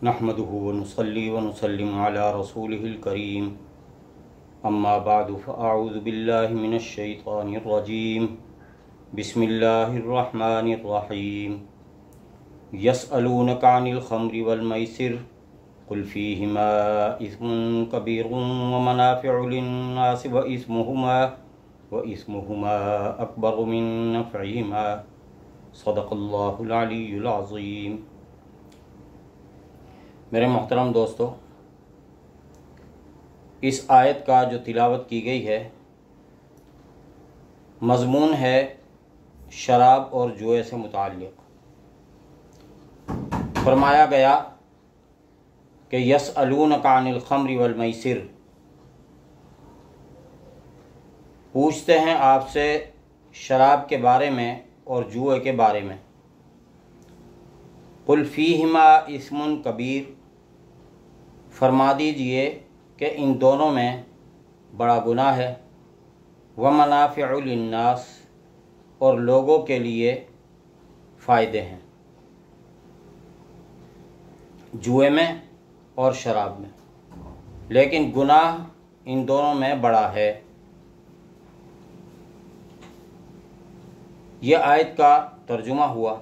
نحمده ونصلي ونسلم على رسوله الكريم اما بعد فاعوذ بالله من الشيطان الرجيم بسم الله الرحمن الرحيم يسألونك عن الخمر والميسر قل فيهما إثم كبير ومنافع للناس وإثمهما أكبر من نفعهما صدق اللہ العلی العظیم۔ میرے محترم دوستو، اس آیت کا جو تلاوت کی گئی ہے مضمون ہے شراب اور جوئے سے متعلق۔ فرمایا گیا کہ یسألونک عن الخمر والمیسر، پوچھتے ہیں آپ سے شراب کے بارے میں اور جوئے کے بارے میں۔ قل فیہما اسم کبیر، فرما دیجئے کہ ان دونوں میں بڑا گناہ ہے، ومنافع للناس، اور لوگوں کے لیے فائدے ہیں، جوئے میں اور شراب میں، لیکن گناہ ان دونوں میں بڑا ہے۔ یہ آیت کا ترجمہ ہوا۔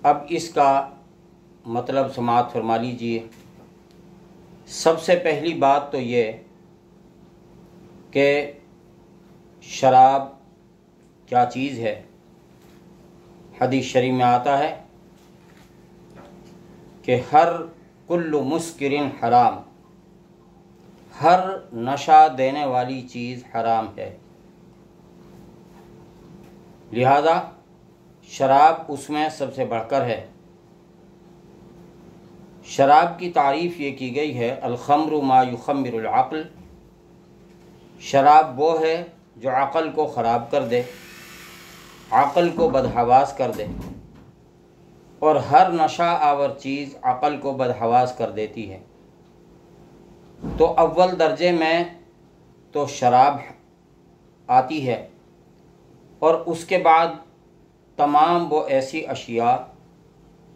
اب اس کا مطلب سماعت فرما لیجئے۔ سب سے پہلی بات تو یہ کہ شراب کیا چیز ہے۔ حدیث شریف میں آتا ہے کہ ہر کل مسکر حرام، ہر نشہ دینے والی چیز حرام ہے، لہذا شراب اس میں سب سے بڑھ کر ہے۔ شراب کی تعریف یہ کی گئی ہے الخمر ما یخمر العقل، شراب وہ ہے جو عقل کو خراب کر دے، عقل کو بدحواس کر دے، اور ہر نشہ آور چیز عقل کو بدحواس کر دیتی ہے۔ تو اول درجے میں تو شراب آتی ہے، اور اس کے بعد تمام وہ ایسی اشیاء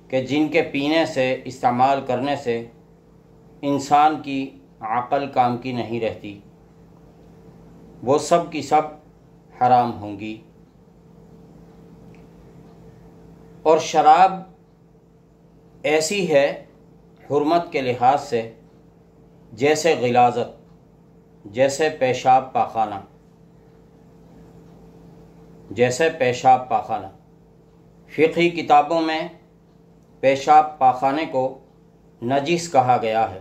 کہ جن کے پینے سے، استعمال کرنے سے انسان کی عقل کام کی نہیں رہتی، وہ سب کی سب حرام ہوں گی۔ اور شراب ایسی ہے حرمت کے لحاظ سے جیسے غلاظت، جیسے پیشاب پاخانہ، جیسے پیشاب پاخانہ۔ فقہی کتابوں میں پیشاب پاخانے کو نجس کہا گیا ہے،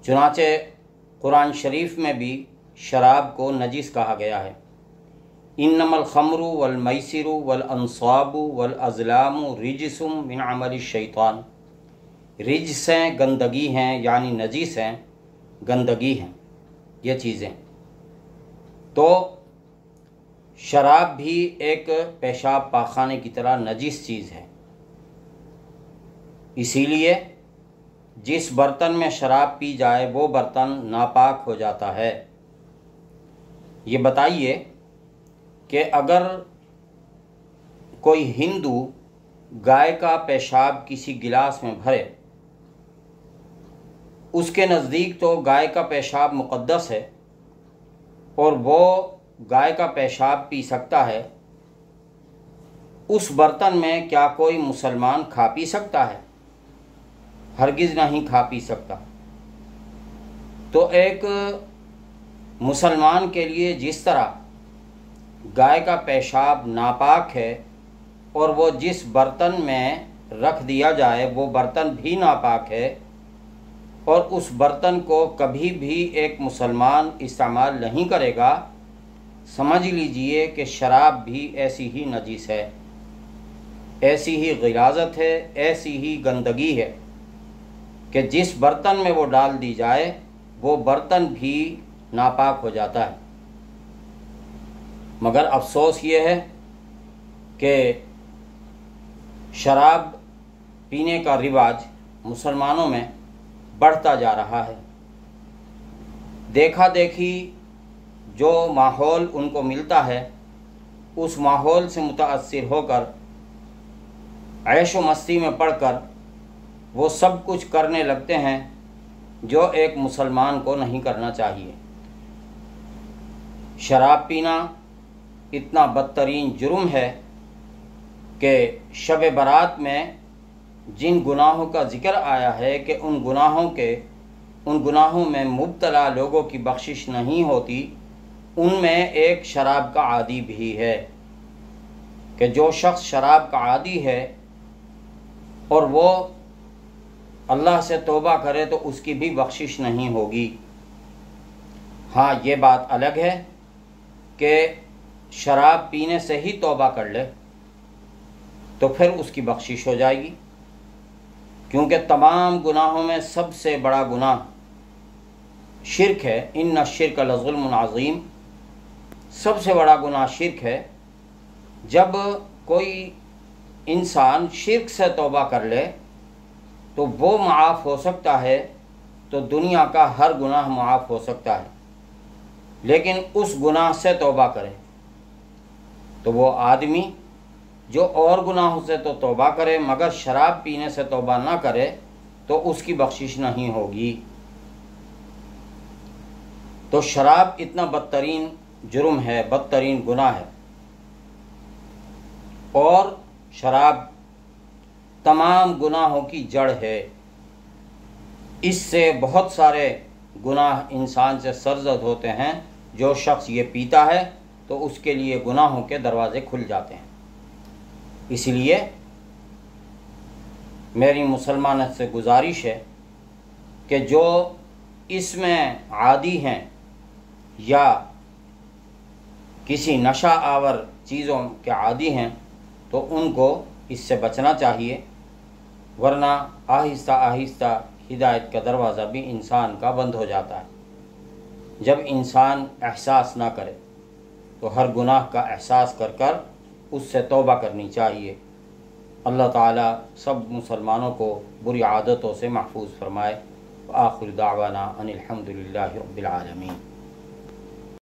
چنانچہ قرآن شریف میں بھی شراب کو نجس کہا گیا ہے۔ انما الخمر والمیسر والانصاب والازلام رجس من عمل الشیطان، رجس ہیں، گندگی ہیں، یعنی نجس ہیں، گندگی ہیں یہ چیزیں۔ تو شراب بھی ایک پیشاب پاخانے کی طرح نجس چیز ہے، اسی لیے جس برتن میں شراب پی جائے وہ برتن ناپاک ہو جاتا ہے۔ یہ بتائیے کہ اگر کوئی ہندو گائے کا پیشاب کسی گلاس میں بھرے، اس کے نزدیک تو گائے کا پیشاب مقدس ہے اور وہ گائے کا پیشاب پی سکتا ہے، اس برتن میں کیا کوئی مسلمان کھا پی سکتا ہے؟ ہرگز نہیں کھا پی سکتا۔ تو ایک مسلمان کے لیے جس طرح گائے کا پیشاب ناپاک ہے اور وہ جس برتن میں رکھ دیا جائے وہ برتن بھی ناپاک ہے، اور اس برتن کو کبھی بھی ایک مسلمان استعمال نہیں کرے گا، سمجھ لیجئے کہ شراب بھی ایسی ہی نجس ہے، ایسی ہی غلاظت ہے، ایسی ہی گندگی ہے کہ جس برتن میں وہ ڈال دی جائے وہ برتن بھی ناپاک ہو جاتا ہے۔ مگر افسوس یہ ہے کہ شراب پینے کا رواج مسلمانوں میں بڑھتا جا رہا ہے۔ دیکھا دیکھی جو ماحول ان کو ملتا ہے اس ماحول سے متاثر ہو کر، عیش و مستی میں پڑھ کر وہ سب کچھ کرنے لگتے ہیں جو ایک مسلمان کو نہیں کرنا چاہیے۔ شراب پینا اتنا بدترین جرم ہے کہ شب برات میں جن گناہوں کا ذکر آیا ہے کہ ان گناہوں میں مبتلا لوگوں کی بخشش نہیں ہوتی، ان میں ایک شراب کا عادی بھی ہے، کہ جو شخص شراب کا عادی ہے اور وہ اللہ سے توبہ کرے تو اس کی بھی بخشش نہیں ہوگی۔ ہاں، یہ بات الگ ہے کہ شراب پینے سے ہی توبہ کر لے تو پھر اس کی بخشش ہو جائے گی، کیونکہ تمام گناہوں میں سب سے بڑا گناہ شرک ہے۔ ان الشرک لظلم عظیم، سب سے بڑا گناہ شرک ہے۔ جب کوئی انسان شرک سے توبہ کر لے تو وہ معاف ہو سکتا ہے، تو دنیا کا ہر گناہ معاف ہو سکتا ہے، لیکن اس گناہ سے توبہ کرے تو وہ آدمی جو اور گناہوں سے تو توبہ کرے مگر شراب پینے سے توبہ نہ کرے تو اس کی بخشش نہیں ہوگی۔ تو شراب اتنا بدترین جرم ہے، بدترین گناہ ہے، اور شراب تمام گناہوں کی جڑ ہے۔ اس سے بہت سارے گناہ انسان سے سرزد ہوتے ہیں۔ جو شخص یہ پیتا ہے تو اس کے لیے گناہوں کے دروازے کھل جاتے ہیں۔ اس لیے میری مسلمانوں سے گزارش ہے کہ جو اس میں عادی ہیں یا کسی نشہ آور چیزوں کے عادی ہیں تو ان کو اس سے بچنا چاہیے، ورنہ آہستہ آہستہ ہدایت کا دروازہ بھی انسان کا بند ہو جاتا ہے۔ جب انسان احساس نہ کرے تو ہر گناہ کا احساس کر کر اس سے توبہ کرنی چاہیے۔ اللہ تعالیٰ سب مسلمانوں کو بری عادتوں سے محفوظ فرمائے۔ وآخر دعوانا ان الحمد للہ رب العالمین۔